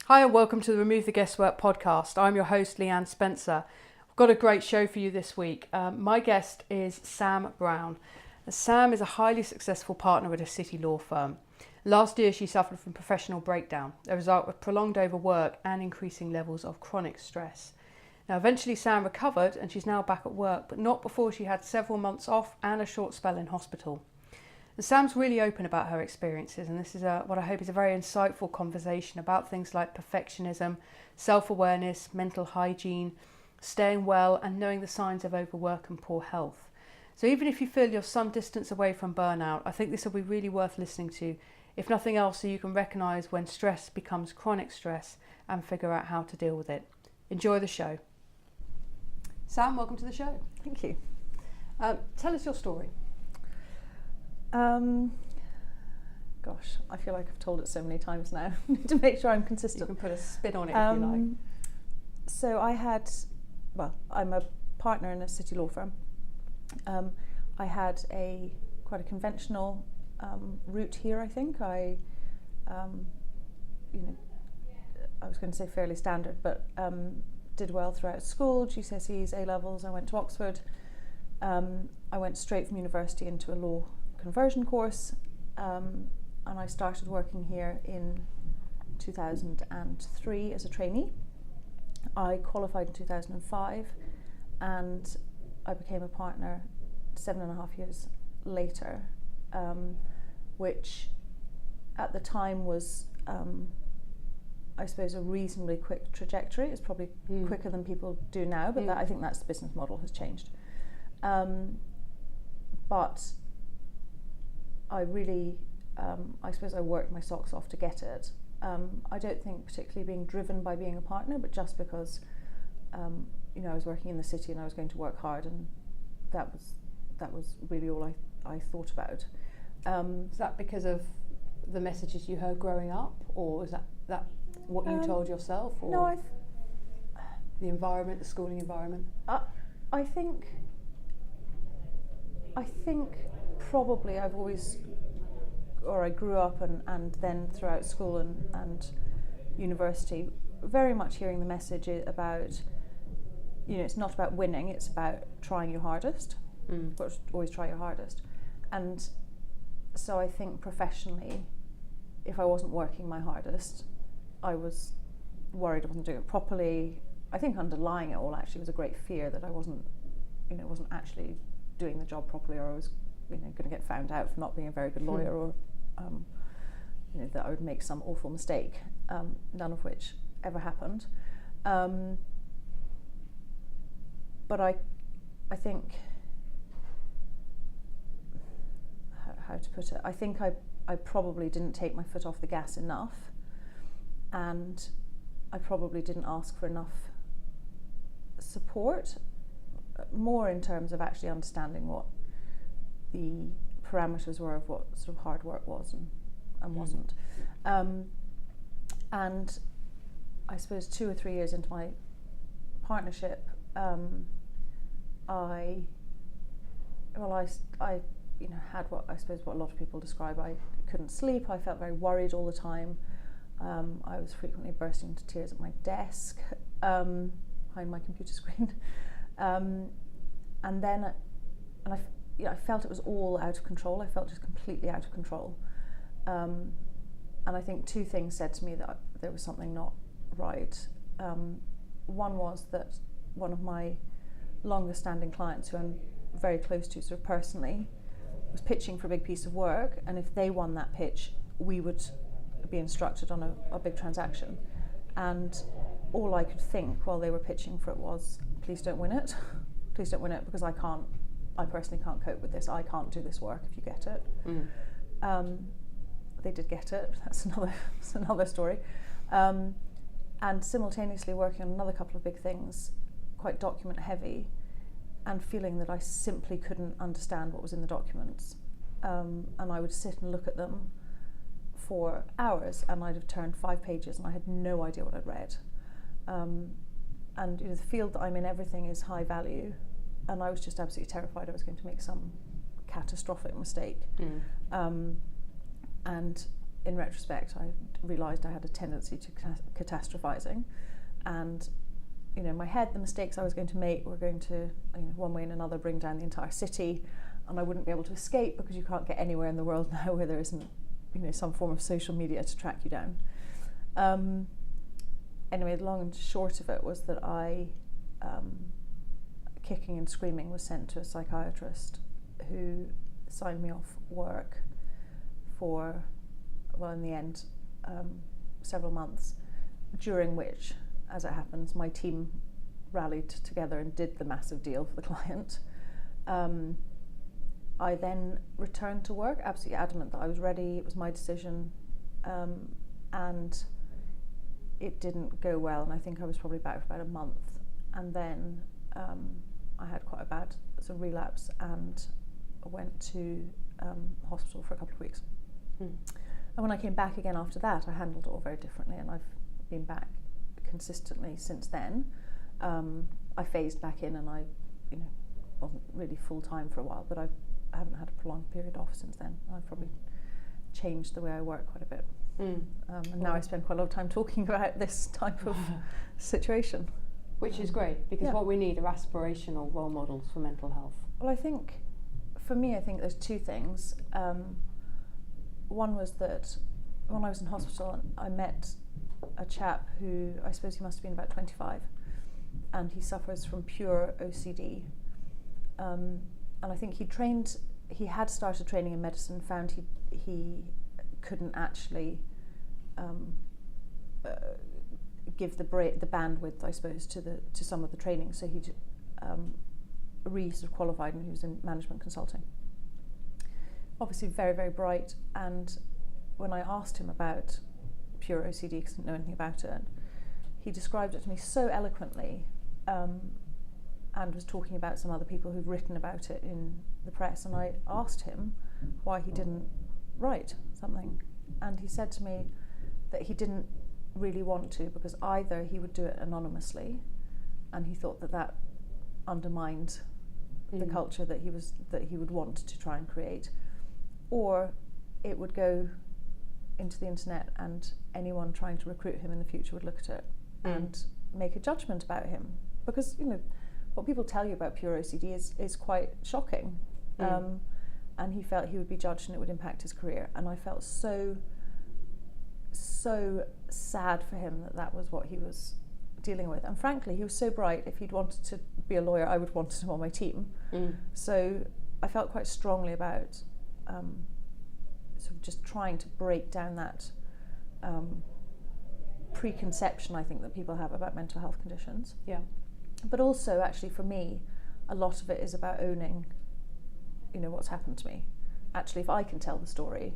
Hi and welcome to the Remove the Guesswork podcast. I'm your host Leanne Spencer. I've got a great show for you this week. My guest is Sam Brown. Sam is a highly successful partner at a city law firm. Last year she suffered from professional breakdown, a result of prolonged overwork and increasing levels of chronic stress. Now eventually Sam recovered and she's now back at work, but not before she had several months off and a short spell in hospital. And Sam's really open about her experiences, and this is what I hope is a very insightful conversation about things like perfectionism, self-awareness, mental hygiene, staying well and knowing the signs of overwork and poor health. So even if you feel you're some distance away from burnout, I think this will be really worth listening to, if nothing else, so you can recognise when stress becomes chronic stress and figure out how to deal with it. Enjoy the show. Sam, welcome to the show. Thank you. Tell us your story. Gosh, I feel like I've told it so many times now to make sure I'm consistent. You can put a spin on it if you like. So I'm a partner in a city law firm. I had quite a conventional route here, I think. I was going to say fairly standard, but did well throughout school, GCSEs, A-levels. I went to Oxford. I went straight from university into a law conversion course, and I started working here in 2003 as a trainee. I qualified in 2005 and I became a partner 7.5 years later, which at the time was I suppose a reasonably quick trajectory. It's probably quicker than people do now, but I think that's the business model has changed. But I really, I suppose I worked my socks off to get it. I don't think particularly being driven by being a partner, but just because, I was working in the city and I was going to work hard, and that was really all I thought about. Is that because of the messages you heard growing up, or is that what you told yourself, or no, the environment, the schooling environment? I think probably I grew up and then throughout school and university very much hearing the message about, it's not about winning, it's about trying your hardest. But always try your hardest. And so I think professionally, if I wasn't working my hardest, I was worried I wasn't doing it properly. I think underlying it all actually was a great fear that I wasn't actually doing the job properly, or I was going to get found out for not being a very good lawyer, or that I would make some awful mistake, none of which ever happened. But I think, how to put it, I think I probably didn't take my foot off the gas enough, and I probably didn't ask for enough support, more in terms of actually understanding what the parameters were of what sort of hard work was and wasn't. And I suppose 2 or 3 years into my partnership, I had what a lot of people describe. I couldn't sleep. I felt very worried all the time. I was frequently bursting into tears at my desk, behind my computer screen. And then I felt it was all out of control. I felt just completely out of control. And I think 2 things said to me that there was something not right. One was that one of my longest standing clients, who I'm very close to sort of personally, was pitching for a big piece of work, and if they won that pitch, we would be instructed on a big transaction. And all I could think while they were pitching for it was, please don't win it. Please don't win it, because I personally can't cope with this. I can't do this work if you get it. They did get it. That's another story. And simultaneously working on another couple of big things, quite document heavy, and feeling that I simply couldn't understand what was in the documents. And I would sit and look at them for hours, and I'd have turned 5 pages and I had no idea what I'd read. And the field that I'm in, everything is high value, and I was just absolutely terrified I was going to make some catastrophic mistake. And in retrospect, I realised I had a tendency to catastrophizing, and in my head, the mistakes I was going to make were going to, one way and another, bring down the entire city, and I wouldn't be able to escape because you can't get anywhere in the world now where there isn't, some form of social media to track you down. Anyway, the long and short of it was that I, kicking and screaming, was sent to a psychiatrist who signed me off work for, well, in the end, several months, during which, as it happens, my team rallied together and did the massive deal for the client. I then returned to work, absolutely adamant that I was ready, it was my decision, and it didn't go well, and I think I was probably back for about a month, and then I had quite a bad sort of relapse and went to hospital for a couple of weeks. And when I came back again after that, I handled it all very differently, and I've been back consistently since then. I phased back in, and I wasn't really full-time for a while, but I haven't had a prolonged period off since then. I've probably changed the way I work quite a bit. And now I spend quite a lot of time talking about this type of situation. Which is great, because what we need are aspirational role models for mental health. Well, I think, for me, there's two things. One was that when I was in hospital, I met a chap who, I suppose he must have been about 25, and he suffers from pure OCD. And I think he had started training in medicine, found he couldn't actually give the bandwidth, I suppose, to some of the training. So he sort of qualified, and he was in management consulting. Obviously very, very bright, and when I asked him about pure OCD, because I didn't know anything about it, he described it to me so eloquently, and was talking about some other people who've written about it in the press, and I asked him why he didn't write something, and he said to me that he didn't really want to, because either he would do it anonymously, and he thought that undermined the culture that he would want to try and create, or it would go into the internet, and anyone trying to recruit him in the future would look at it and make a judgment about him, because what people tell you about pure OCD is quite shocking. And he felt he would be judged and it would impact his career, and I felt so sad for him that was what he was dealing with. And frankly, he was so bright, if he'd wanted to be a lawyer, I would have wanted him on my team. So I felt quite strongly about sort of just trying to break down that preconception, I think, that people have about mental health conditions. Yeah. But also, actually, for me, a lot of it is about owning, what's happened to me. Actually, if I can tell the story,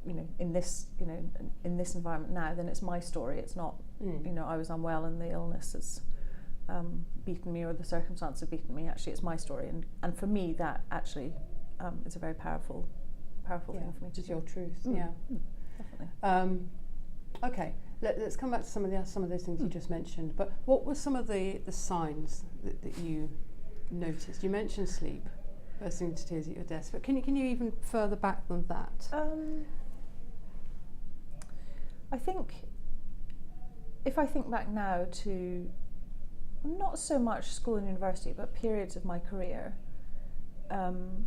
in this environment now, then it's my story. It's not, I was unwell and the illness has beaten me, or the circumstance have beaten me. Actually, it's my story, and for me, that actually is a very powerful thing for me to do. It's your truth. Definitely. Okay, let's come back to some of those things you just mentioned. But what were some of the signs that you noticed? You mentioned sleep, bursting into tears at your desk, but can you even further back than that? I think if I think back now to not so much school and university, but periods of my career, and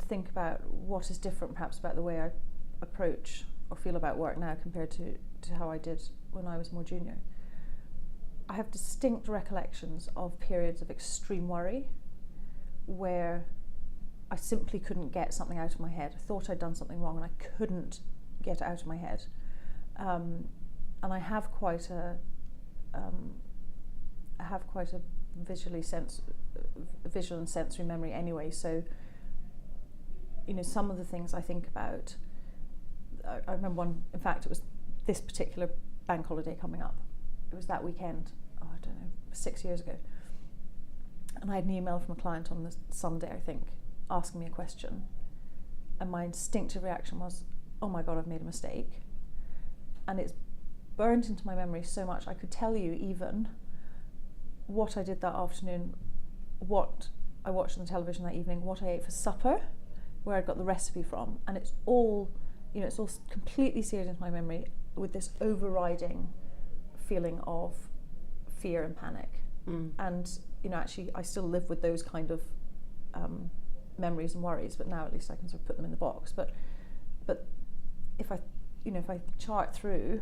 think about what is different perhaps about the way I approach or feel about work now compared to how I did when I was more junior, I have distinct recollections of periods of extreme worry where I simply couldn't get something out of my head. I thought I'd done something wrong and I couldn't get it out of my head. And I have quite a visual and sensory memory anyway. So, some of the things I think about, I remember one. In fact, it was this particular bank holiday coming up. It was that weekend. I don't know, 6 years ago. And I had an email from a client on the Sunday, I think, asking me a question. And my instinctive reaction was, oh my God, I've made a mistake. And it's burnt into my memory so much, I could tell you even what I did that afternoon, what I watched on the television that evening, what I ate for supper, where I got the recipe from, and it's all, it's all completely seared into my memory with this overriding feeling of fear and panic. And actually I still live with those kind of memories and worries, but now at least I can sort of put them in the box. But if I chart through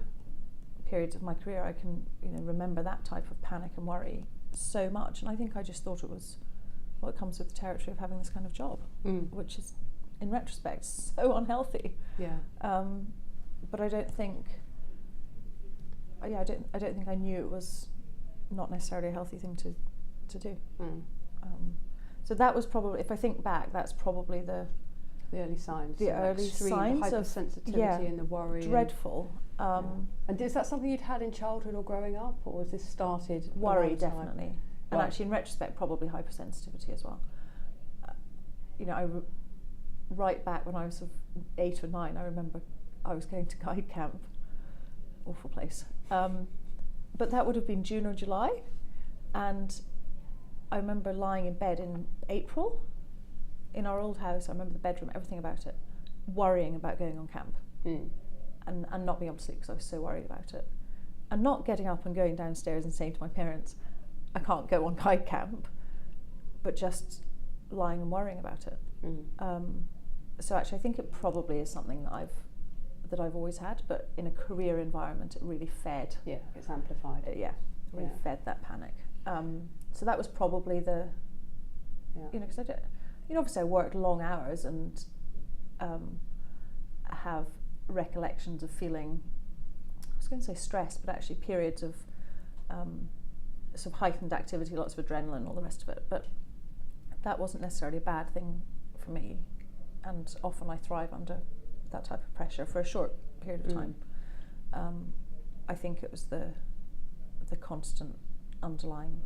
periods of my career, I can remember that type of panic and worry so much. And I think I just thought it was what comes with the territory of having this kind of job, which is, in retrospect, so unhealthy. Yeah. But I don't think I knew it was not necessarily a healthy thing to do. So that was probably, if I think back, that's probably the early signs. The early signs the of hypersensitivity and the worry. Dreadful. And is that something you'd had in childhood or growing up, or was this started? Worry, definitely. Right. And actually, in retrospect, probably hypersensitivity as well. Right back when I was sort of 8 or 9, I remember I was going to guide camp. Awful place. But that would have been June or July, and I remember lying in bed in April in our old house. I remember the bedroom, everything about it, worrying about going on camp, and not being able to sleep because I was so worried about it, and not getting up and going downstairs and saying to my parents, I can't go on guide camp, but just lying and worrying about it. So actually, I think it probably is something that I've always had, but in a career environment, it really fed. Yeah, it's amplified. Really fed that panic. So that was probably the, because I did, obviously I worked long hours and have recollections of feeling, I was going to say stress, but actually periods of sort of heightened activity, lots of adrenaline, all the rest of it. But that wasn't necessarily a bad thing for me, and often I thrive under that type of pressure for a short period of time. I think it was the constant underlying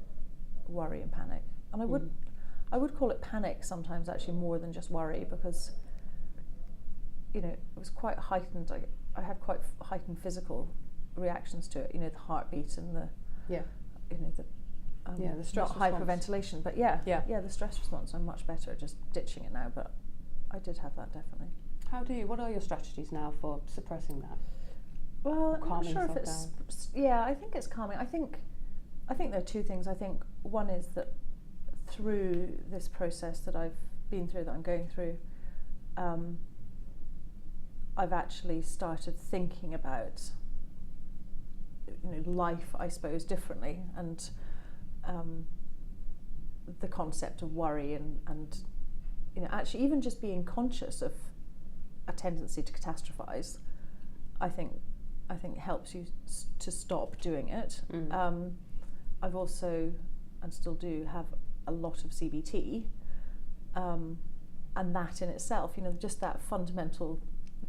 worry and panic, and I would call it panic sometimes, actually, more than just worry, because it was quite heightened. I had quite heightened physical reactions to it. The heartbeat and the the stress, not hyperventilation, but the stress response. I'm much better at just ditching it now, but I did have that, definitely. What are your strategies now for suppressing that? Well, I'm not sure if it's down? I think it's calming. I think there are two things. I think one is that through this process that I've been through, that I'm going through, I've actually started thinking about life, I suppose, differently, and the concept of worry and actually even just being conscious of a tendency to catastrophize, I think helps you to stop doing it. I've also, and still do, have a lot of CBT, and that in itself, just that fundamental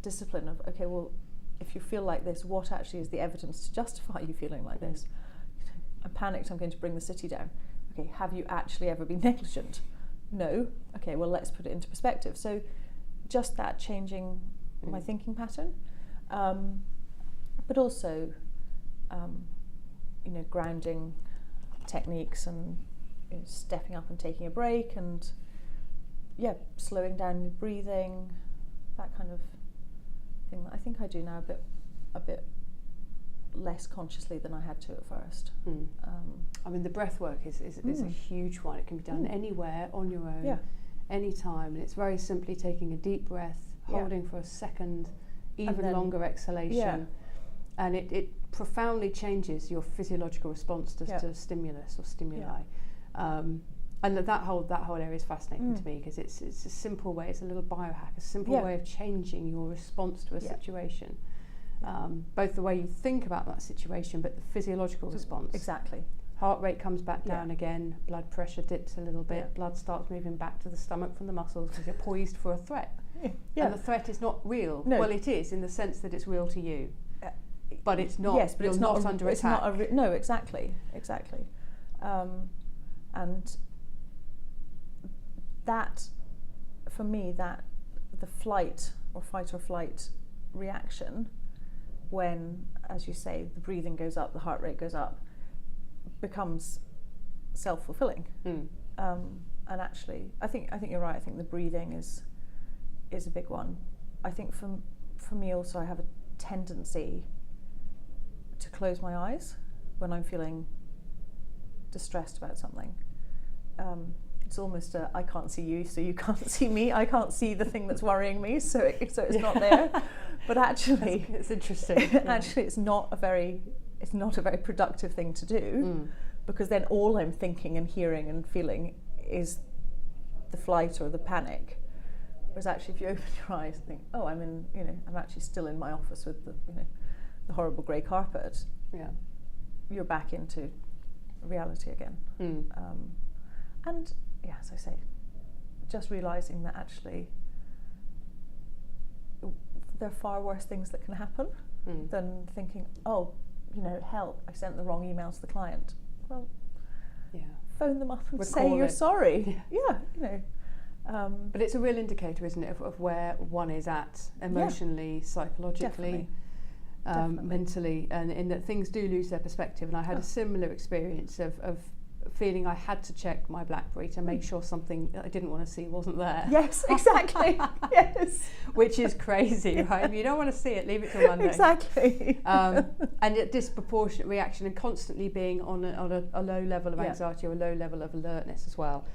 discipline of, okay, well, if you feel like this, what actually is the evidence to justify you feeling like this? I'm panicked, I'm going to bring the city down. Okay, have you actually ever been negligent? No. Okay, well, let's put it into perspective. So just that changing my thinking pattern, but also grounding techniques and stepping up and taking a break, and slowing down your breathing, that kind of thing that I think I do now a bit less consciously than I had to at first. I mean, the breath work is a huge one. It can be done anywhere, on your own, anytime, and it's very simply taking a deep breath, holding for a second, even longer exhalation, and it profoundly changes your physiological response to stimulus or stimuli. And that whole area is fascinating to me, because it's a simple way, it's a little biohack, a simple way of changing your response to a situation. Both the way you think about that situation, but the physiological response. Exactly. Heart rate comes back down again, blood pressure dips a little bit, blood starts moving back to the stomach from the muscles, because you're poised for a threat. And the threat is not real. No. Well, it is, in the sense that it's real to you. But it's not. Yes, but you're it's not under attack. No, exactly. And that, for me, that the fight or flight reaction, when, as you say, the breathing goes up, the heart rate goes up, becomes self-fulfilling. And actually, I think you're right. I think the breathing is is a big one. I think for me also, I have a tendency to close my eyes when I'm feeling distressed about something. It's almost I can't see you, so you can't see me. I can't see the thing that's worrying me, so it's not there. But actually, it's interesting. Actually, it's not a very productive thing to do, because then all I'm thinking and hearing and feeling is the flight or the panic. Whereas actually, if you open your eyes and think, oh, I'm actually still in my office with the horrible grey carpet. Yeah, you're back into reality again. And yeah, as I say, just realising that actually there are far worse things that can happen than thinking, oh, help, I sent the wrong email to the client. Well, phone them up and say you're sorry. But it's a real indicator, isn't it, of where one is at emotionally, psychologically, Definitely. mentally, and in that things do lose their perspective. And I had a similar experience of feeling I had to check my BlackBerry to make sure something I didn't want to see wasn't there. Yes, exactly. Yes. Which is crazy, right? If you don't want to see it, leave it till Monday. Exactly. And a disproportionate reaction, and constantly being on a low level of anxiety or a low level of alertness as well,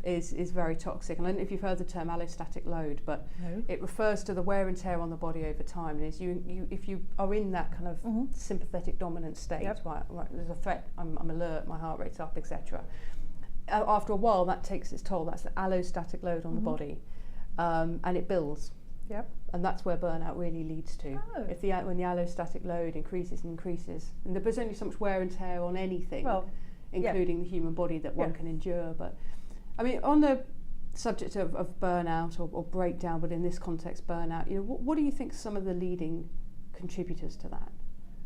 is very toxic. And I don't know if you've heard the term allostatic load, but it refers to the wear and tear on the body over time. And is if you are in that kind of sympathetic dominant state, right, there's a threat, I'm alert, my heart rate's up, etc. After a while, that takes its toll. That's the allostatic load on the body, and it builds. Yep. And that's where burnout really leads to. Oh. When the allostatic load increases, and there's only so much wear and tear on anything, including the human body, that one can endure. But I mean, on the subject of burnout or breakdown, but in this context, burnout, what do you think are some of the leading contributors to that?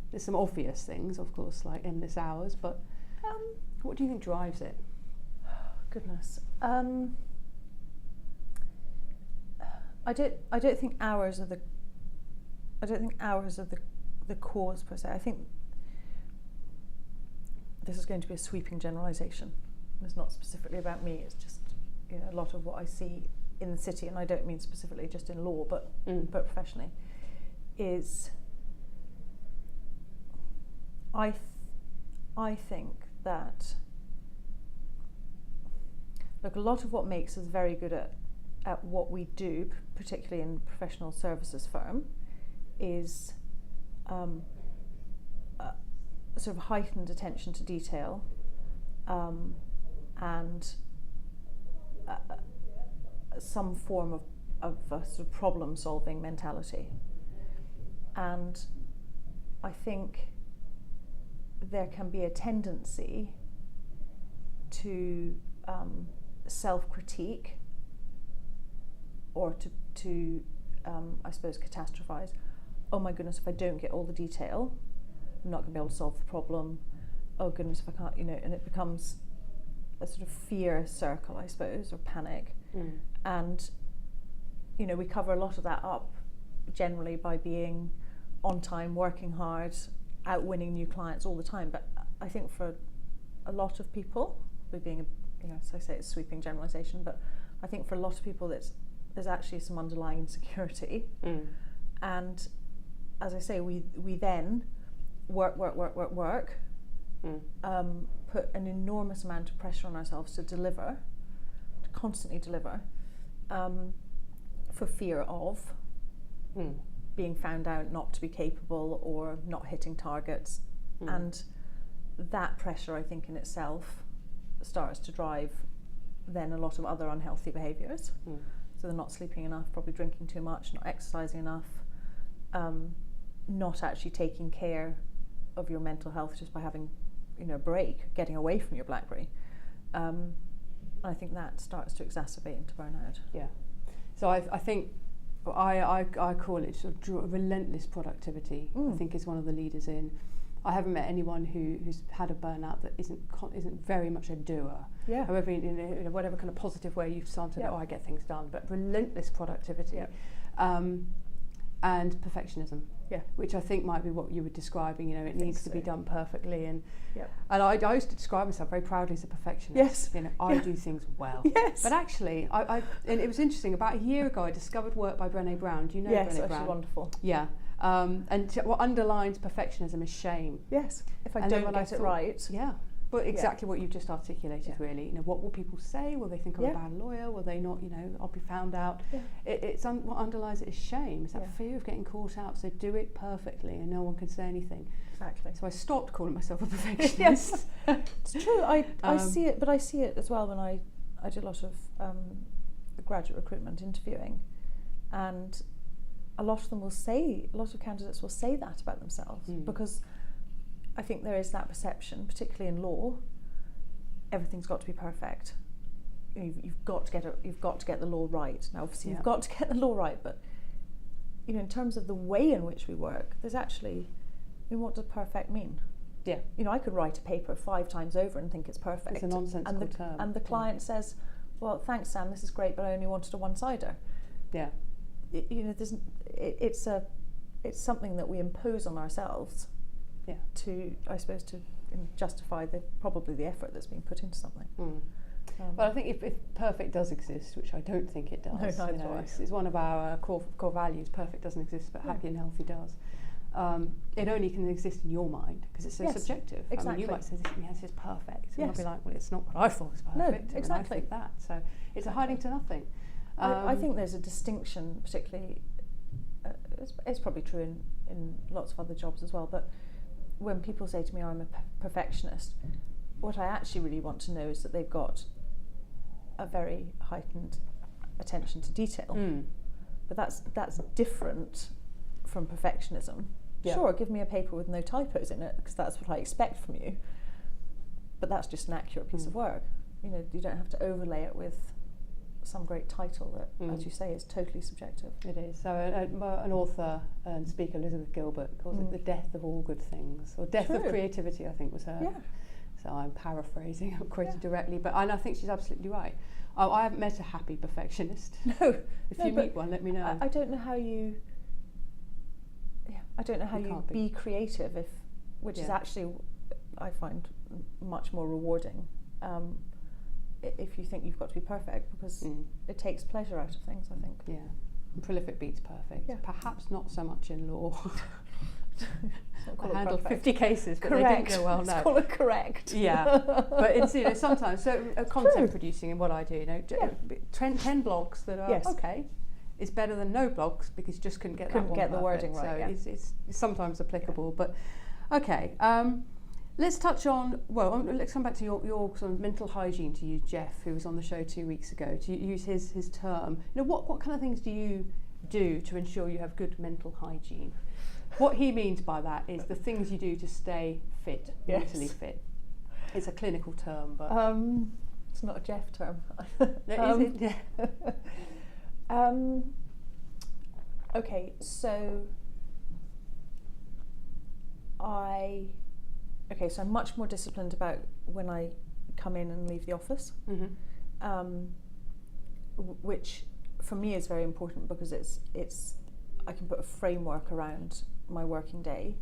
There's some obvious things, of course, like endless hours, but what do you think drives it? Goodness. I don't think hours are the cause per se. I think this is going to be a sweeping generalisation. It's not specifically about me. It's just a lot of what I see in the city, and I don't mean specifically just in law, but professionally, is I think that a lot of what makes us very good at what we do, particularly in professional services firm, is sort of heightened attention to detail, and some form of a sort of problem-solving mentality. And I think there can be a tendency to self-critique, or to I suppose catastrophize. Oh my goodness, if I don't get all the detail, I'm not going to be able to solve the problem. Oh goodness, if I can't, and it becomes a sort of fear circle, I suppose, or panic. And we cover a lot of that up generally by being on time, working hard, out winning new clients all the time. But I think for a lot of people, being as I say, it's sweeping generalisation, but I think for a lot of people there's actually some underlying insecurity. And as I say, we then work, put an enormous amount of pressure on ourselves to constantly deliver, for fear of being found out not to be capable or not hitting targets. And that pressure, I think, in itself starts to drive then a lot of other unhealthy behaviours. So they're not sleeping enough, probably drinking too much, not exercising enough, not actually taking care of your mental health just by having a break, getting away from your BlackBerry. I think that starts to exacerbate into burnout. Yeah. So I think I call it sort of relentless productivity. I think is one of the leaders in. I haven't met anyone who's had a burnout that isn't very much a doer. Yeah. However, in whatever kind of positive way you've started, I get things done, but relentless productivity, and perfectionism. which I think might be what you were describing. You know, it needs to be done perfectly, and Yeah. and I used to describe myself very proudly as a perfectionist. Yes. You know, I do things well. Yes. But actually, and it was interesting. About a year ago, I discovered work by Brené Brown. Do you know Yes, Brené actually Brown? wonderful. Yeah. What underlines perfectionism is shame. Yes. If I And then don't when get I it thought- right. Yeah. But exactly what you've just articulated, really. You know, what will people say? Will they think I'm a bad lawyer? Will they not? You know, I'll be found out. Yeah. What underlies it is shame. It's that fear of getting caught out. So do it perfectly, and no one can say anything. Exactly. So I stopped calling myself a perfectionist. It's true. I see it, but I see it as well when I do a lot of graduate recruitment interviewing, and a lot of candidates will say that about themselves because I think there is that perception, particularly in law. Everything's got to be perfect. You've got to get the law right. Now, obviously, you've got to get the law right, but you know, in terms of the way in which we work, there's actually, what does perfect mean? Yeah. You know, I could write a paper 5 times over and think it's perfect. It's a nonsensical term. And the client says, "Well, thanks, Sam. This is great, but I only wanted a one-sider." Yeah. You know, it's something that we impose on ourselves. Yeah. To, I suppose, to justify probably the effort that's being put into something. But I think if perfect does exist, which I don't think it does, No, neither do I. it's one of our core values. Perfect doesn't exist, but happy and healthy does. It only can exist in your mind because it's so subjective. Exactly. I mean, you might say, this is perfect. And I'll Yes. be like, well, it's not what I thought was perfect. No, I mean, exactly. I think that. So it's a hiding to nothing. I think there's a distinction, particularly, it's probably true in lots of other jobs as well, but when people say to me, I'm a perfectionist, what I actually really want to know is that they've got a very heightened attention to detail. But that's different from perfectionism. Yeah. Sure, give me a paper with no typos in it because that's what I expect from you. But that's just an accurate piece of work. You know, you don't have to overlay it with some great title that, as you say, is totally subjective. It is. So an author and speaker, Elizabeth Gilbert, calls it the death of all good things, or death of creativity, I think was her. Yeah. So I'm paraphrasing, I'm quoted directly, but I think she's absolutely right. I haven't met a happy perfectionist. No. If you meet one, let me know. I don't know how you. Yeah, I don't know how you be creative, which is actually, I find, much more rewarding. If you think you've got to be perfect, because it takes pleasure out of things, I think. Yeah, and prolific beats perfect. Yeah. Perhaps not so much in law. I handled perfect. 50 cases, but Correct. they didn't go well. No. Let's call it correct. Yeah, but it's sometimes content producing and what I do, 10 blogs that are okay. It's better than no blogs because you just couldn't get that one the perfect. wording right. So it's sometimes applicable, but okay. Let's touch on, let's come back to your sort of mental hygiene, to use Jeff, who was on the show 2 weeks ago, to use his term. What kind of things do you do to ensure you have good mental hygiene? What he means by that is the things you do to stay fit, mentally fit. It's a clinical term, but... it's not a Jeff term. Is it? Yeah. Okay, so I'm much more disciplined about when I come in and leave the office, which for me is very important because it's I can put a framework around my working day.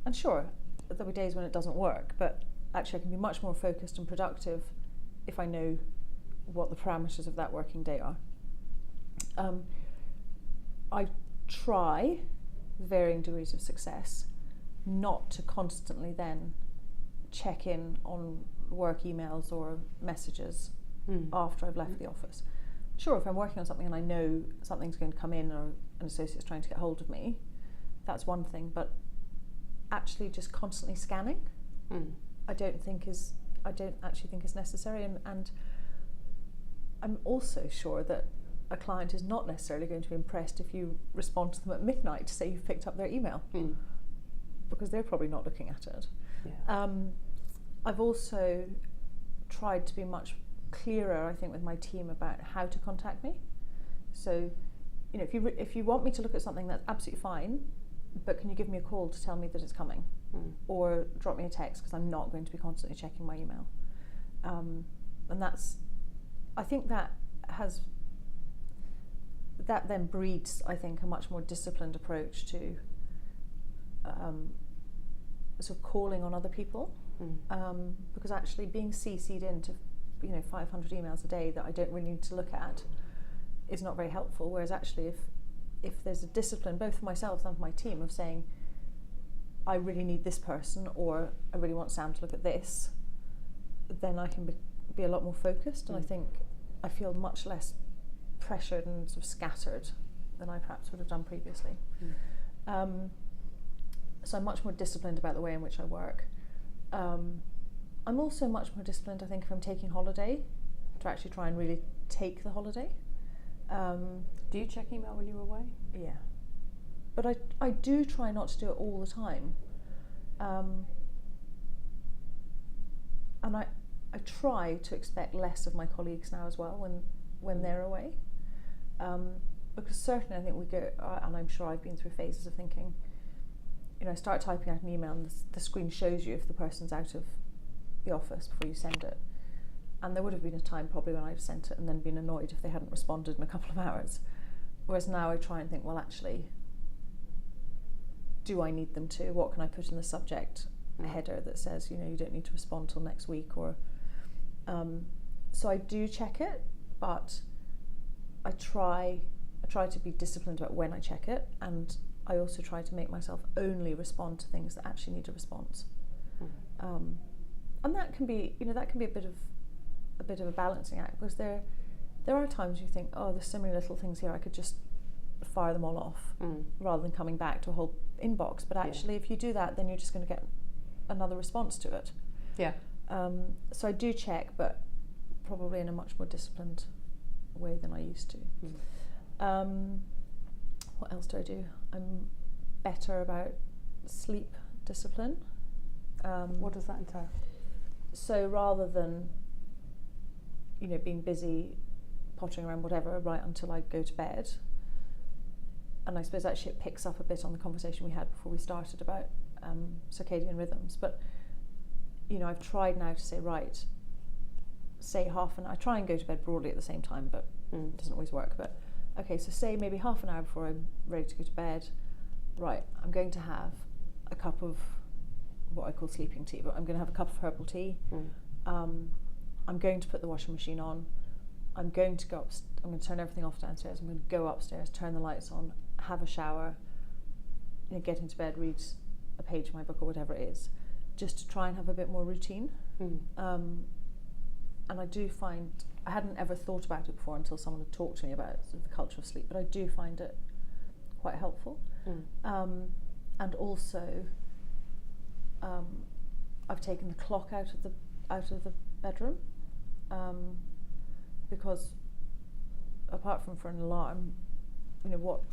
And sure, there'll be days when it doesn't work, but actually I can be much more focused and productive if I know what the parameters of that working day are. I try, with varying degrees of success, not to constantly then check in on work emails or messages after I've left the office. Sure, if I'm working on something and I know something's going to come in or an associate's trying to get hold of me, that's one thing, but actually just constantly scanning I don't actually think is necessary, and I'm also sure that a client is not necessarily going to be impressed if you respond to them at midnight to say you've picked up their email, because they're probably not looking at it. Yeah. I've also tried to be much clearer, I think, with my team about how to contact me. So, if you want me to look at something, that's absolutely fine, but can you give me a call to tell me that it's coming, or drop me a text, because I'm not going to be constantly checking my email. And I think that then breeds, I think, a much more disciplined approach to sort of calling on other people, because actually being CC'd into 500 emails a day that I don't really need to look at is not very helpful. Whereas actually if there's a discipline both for myself and for my team of saying I really need this person, or I really want Sam to look at this, then I can be a lot more focused, and I think I feel much less pressured and sort of scattered than I perhaps would have done previously. So I'm much more disciplined about the way in which I work. I'm also much more disciplined, I think, if I'm taking holiday, to actually try and really take the holiday. Do you check email when you're away? Yeah. But I do try not to do it all the time. And I try to expect less of my colleagues now as well when they're away. Because certainly I think we go, and I'm sure I've been through phases of thinking, start typing out an email and the screen shows you if the person's out of the office before you send it. And there would have been a time probably when I'd sent it and then been annoyed if they hadn't responded in a couple of hours. Whereas now I try and think, well, actually, do I need them to? What can I put in the subject header that says, you don't need to respond till next week? Or so I do check it, but I try to be disciplined about when I check it, and I also try to make myself only respond to things that actually need a response. And that can be, a bit of a balancing act, because there are times you think, oh, there's so many little things here, I could just fire them all off rather than coming back to a whole inbox. But actually, if you do that, then you're just going to get another response to it. Yeah. So I do check, but probably in a much more disciplined way than I used to. What else do I do? I'm better about sleep discipline. What does that entail? So rather than being busy pottering around whatever right until I go to bed, and I suppose actually it picks up a bit on the conversation we had before we started about circadian rhythms, but I've tried now to say, right, say half an hour. I try and go to bed broadly at the same time, but it doesn't always work. But okay, so say maybe half an hour before I'm ready to go to bed, right, I'm going to have a cup of what I call sleeping tea, but I'm going to have a cup of herbal tea. I'm going to put the washing machine on. I'm going to go up. I'm going to turn everything off downstairs. I'm going to go upstairs, turn the lights on, have a shower, get into bed, read a page of my book or whatever it is, just to try and have a bit more routine. And I do find, I hadn't ever thought about it before until someone had talked to me about sort of the culture of sleep, but I do find it quite helpful. And also, I've taken the clock out of the bedroom, because apart from for an alarm,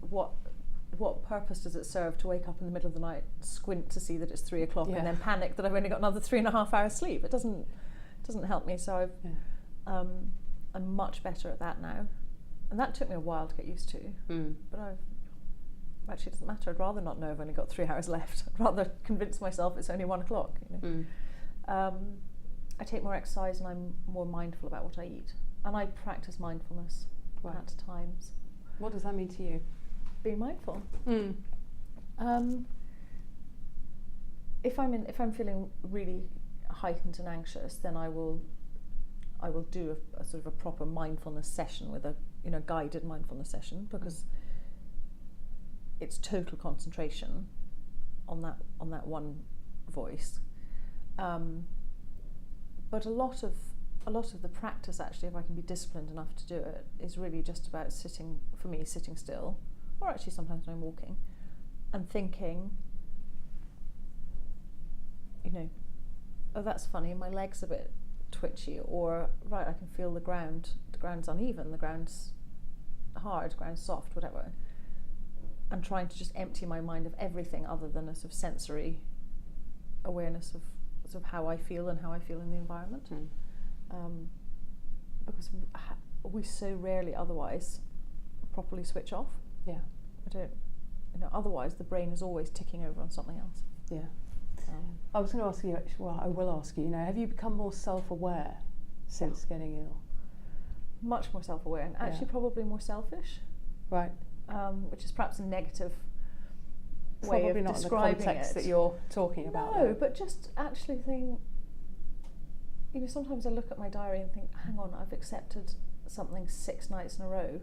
what purpose does it serve to wake up in the middle of the night, squint to see that it's 3 o'clock, and then panic that I've only got another 3.5 hours sleep? It doesn't help me. So I'm much better at that now, and that took me a while to get used to. But actually, it doesn't matter. I'd rather not know I've only got 3 hours left. I'd rather convince myself it's only 1 o'clock. I take more exercise, and I'm more mindful about what I eat, and I practice mindfulness at times. What does that mean to you? Being mindful. If I'm feeling really heightened and anxious, then I will do a sort of a proper mindfulness session with a guided mindfulness session, because it's total concentration on that one voice. But a lot of the practice, actually, if I can be disciplined enough to do it, is really just about sitting still, or actually sometimes when I'm walking, and thinking, oh, that's funny, my leg's a bit twitchy, or right, I can feel the ground's uneven, the ground's hard, the ground's soft, whatever, and trying to just empty my mind of everything other than a sort of sensory awareness of sort of how I feel and how I feel in the environment. Because we so rarely otherwise properly switch off. Otherwise the brain is always ticking over on something else. I was going to ask you, I will ask you, have you become more self-aware since getting ill? Much more self-aware, and actually probably more selfish. Right. Which is perhaps a negative way probably of not describing in the context it. that you're talking about. No, though. but just actually think, sometimes I look at my diary and think, hang on, I've accepted something 6 nights in a row.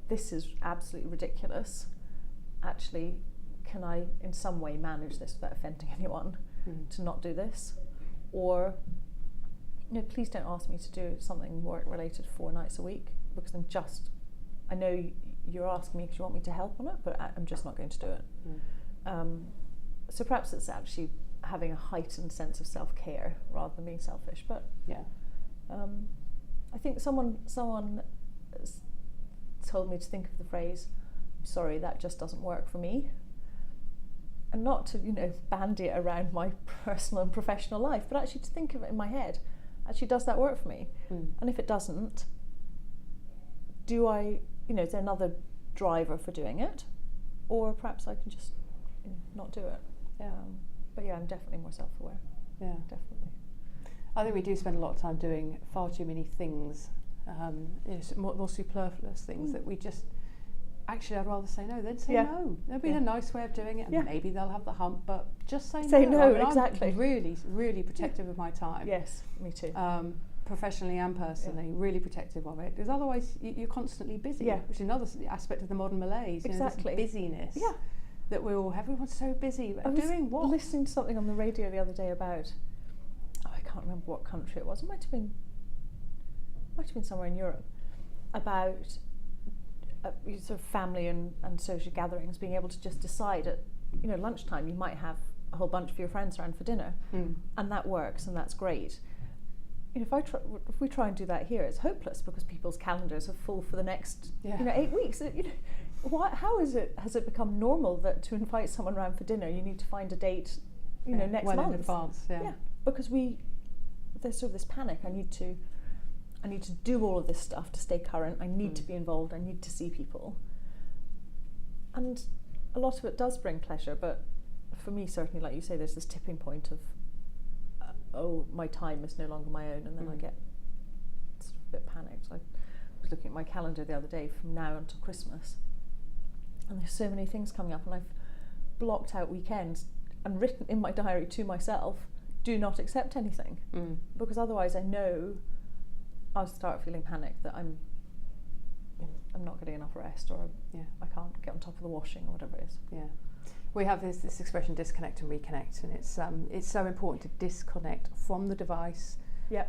This is absolutely ridiculous. Actually, can I in some way manage this without offending anyone to not do this? Or, please don't ask me to do something work related 4 nights a week, because I know you're asking me because you want me to help on it, but I'm just not going to do it. So perhaps it's actually having a heightened sense of self-care rather than being selfish. But I think someone told me to think of the phrase, sorry, that just doesn't work for me. And not to, bandy it around my personal and professional life, but actually to think of it in my head. Actually, does that work for me? And if it doesn't, is there another driver for doing it? Or perhaps I can just not do it. But I'm definitely more self-aware. Yeah, definitely. I think we do spend a lot of time doing far too many things, more superfluous things that we just. Actually, I'd rather say no than say no. There'll be a nice way of doing it, and maybe they'll have the hump, but just say no. Say no, exactly. I'm really, really protective of my time. Yes, me too. Professionally and personally, really protective of it, because otherwise you're constantly busy, which is another aspect of the modern malaise. Exactly. This busyness. Yeah. That everyone's so busy. Doing what? I was listening to something on the radio the other day about, I can't remember what country it was. It might have been somewhere in Europe, about sort of family and social gatherings, being able to just decide at lunchtime you might have a whole bunch of your friends around for dinner, and that works and that's great. If we try and do that here, it's hopeless, because people's calendars are full for the next 8 weeks. How has it become normal that to invite someone around for dinner you need to find a date next well month? In advance, because there's sort of this panic. I need to do all of this stuff to stay current. I need to be involved. I need to see people. And a lot of it does bring pleasure, but for me, certainly, like you say, there's this tipping point of, my time is no longer my own, and then I get sort of a bit panicked. I was looking at my calendar the other day from now until Christmas, and there's so many things coming up, and I've blocked out weekends and written in my diary to myself, do not accept anything, because otherwise I know I'll start feeling panicked that I'm not getting enough rest, or I can't get on top of the washing, or whatever it is. Yeah, we have this expression, disconnect and reconnect, and it's so important to disconnect from the device,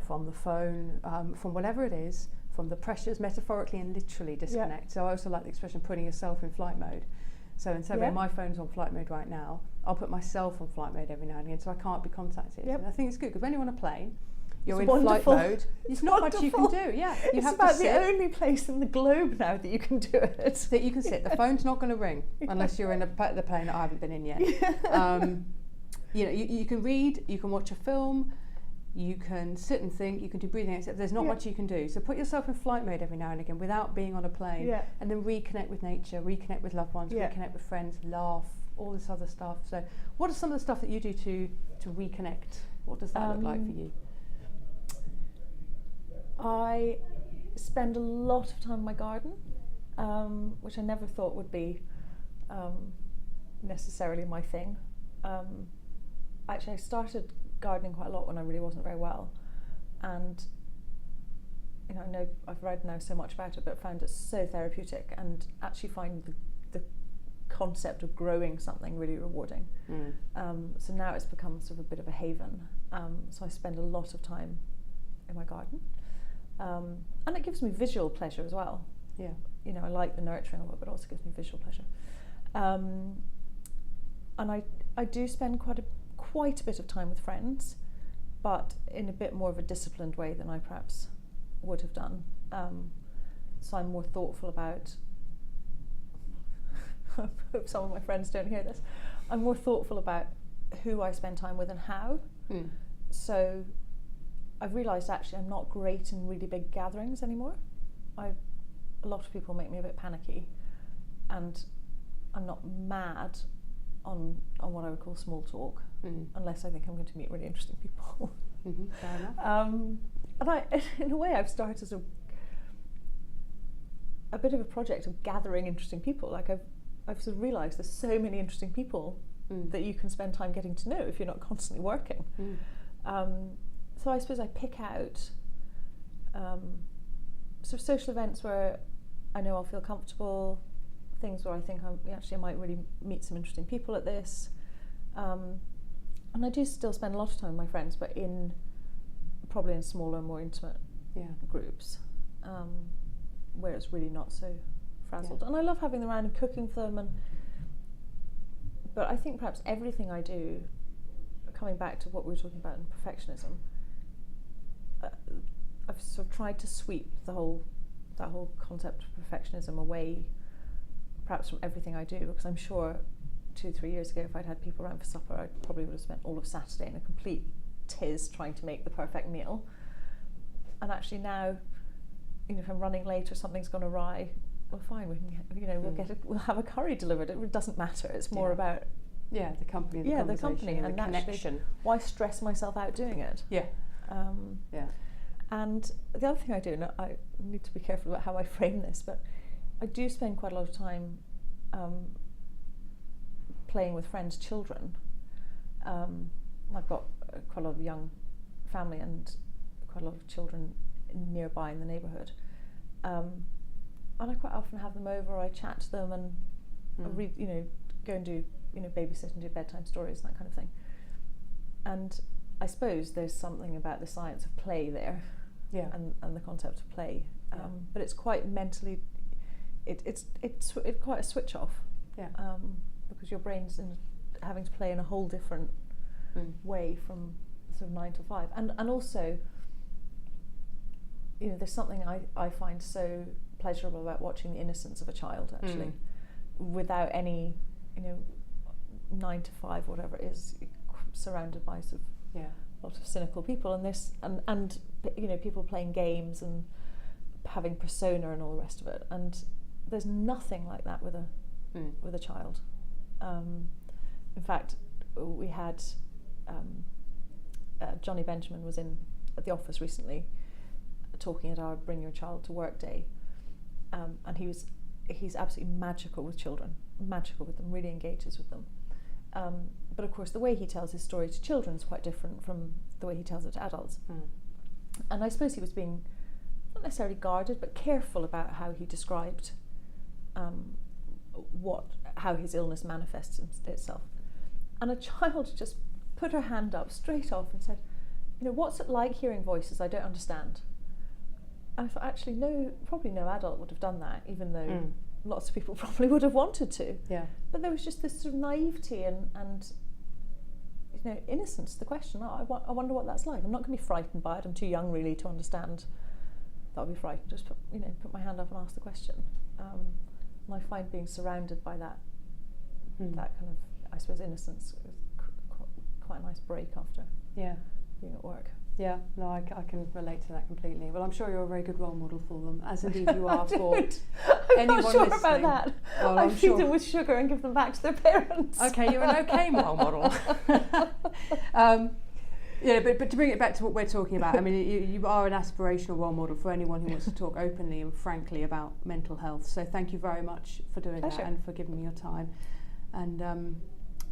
from the phone, from whatever it is, from the pressures, metaphorically and literally disconnect. So I also like the expression putting yourself in flight mode. So instead of my phone's on flight mode right now, I'll put myself on flight mode every now and again, so I can't be contacted. And I think it's good, because when you're on a plane, you're in flight mode. There's not much you can do. It's about the only place in the globe now that you can do it. That you can sit. The phone's not going to ring unless you're in the plane that I haven't been in yet. You can read, you can watch a film, you can sit and think, you can do breathing exercises. There's not much you can do. So put yourself in flight mode every now and again without being on a plane, and then reconnect with nature, reconnect with loved ones, reconnect with friends, laugh, all this other stuff. So what are some of the stuff that you do to reconnect? What does that look like for you? I spend a lot of time in my garden, which I never thought would be necessarily my thing. Actually, I started gardening quite a lot when I really wasn't very well, and I know I've read now so much about it, but found it so therapeutic, and actually find the concept of growing something really rewarding. So now it's become sort of a bit of a haven. So I spend a lot of time in my garden. And it gives me visual pleasure as well. I like the nurturing of it, but it also gives me visual pleasure. And I do spend quite a bit of time with friends, but in a bit more of a disciplined way than I perhaps would have done. So I'm more thoughtful about, I hope some of my friends don't hear this, I'm more thoughtful about who I spend time with and how. So I've realised actually I'm not great in really big gatherings anymore. A lot of people make me a bit panicky, and I'm not mad on what I would call small talk, unless I think I'm going to meet really interesting people. Fair enough. And in a way, I've started a bit of a project of gathering interesting people. Like I've I've sort of realised there's so many interesting people that you can spend time getting to know if you're not constantly working. So I suppose I pick out sort of social events where I know I'll feel comfortable, things where I think I might really meet some interesting people at this. And I do still spend a lot of time with my friends, but probably in smaller, more intimate groups, where it's really not so frazzled. And I love having them around and cooking for them. But I think perhaps everything I do, coming back to what we were talking about in perfectionism, I've sort of tried to sweep that whole concept of perfectionism away, perhaps from everything I do, because I'm sure 2-3 years ago, if I'd had people around for supper, I probably would have spent all of Saturday in a complete tiz trying to make the perfect meal. And actually now, if I'm running late or something's gone awry, well, fine, we can, we'll have a curry delivered. It doesn't matter. It's more about the company, the company, and the connection. Why stress myself out doing it? And the other thing I do, and I need to be careful about how I frame this, but I do spend quite a lot of time playing with friends' children. I've got quite a lot of young family and quite a lot of children nearby in the neighbourhood. And I quite often have them over, I chat to them and I read, go and do, babysit and do bedtime stories and that kind of thing. And I suppose there's something about the science of play there, and the concept of play. But it's quite mentally, it's quite a switch off, because your brain's having to play in a whole different way from sort of 9 to 5, and also, there's something I find so pleasurable about watching the innocence of a child, actually, without any 9 to 5, whatever it is, surrounded by sort of a lot of cynical people, and this and people playing games and having persona and all the rest of it, and there's nothing like that with a child. In fact, we had Johnny Benjamin was in at the office recently talking at our Bring Your Child to Work Day, and he's absolutely magical with children, magical with them, really engages with them. But of course, the way he tells his story to children is quite different from the way he tells it to adults. And I suppose he was being not necessarily guarded, but careful about how he described how his illness manifests itself. And a child just put her hand up straight off and said, what's it like hearing voices I don't understand? And I thought, actually, probably no adult would have done that, even though lots of people probably would have wanted to. But there was just this sort of naivety and innocence to the question. I wonder what that's like. I'm not going to be frightened by it. I'm too young really to understand that I'll be frightened. Just put my hand up and ask the question. And I find being surrounded by that kind of, I suppose, innocence is quite a nice break after being at work. Yeah, no, I can relate to that completely. Well, I'm sure you're a very good role model for them, as indeed you are for anyone I'm not sure listening. about that. Well, I feed them with sugar and give them back to their parents. Okay, you're an okay role model. But to bring it back to what we're talking about, I mean, you are an aspirational role model for anyone who wants to talk openly and frankly about mental health. So thank you very much for doing that and for giving me your time. And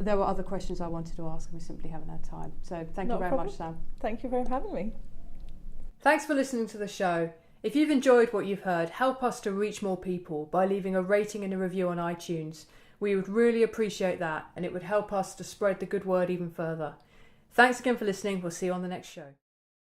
there were other questions I wanted to ask and we simply haven't had time. So thank you very much, Sam. Thank you for having me. Thanks for listening to the show. If you've enjoyed what you've heard, help us to reach more people by leaving a rating and a review on iTunes. We would really appreciate that, and it would help us to spread the good word even further. Thanks again for listening. We'll see you on the next show.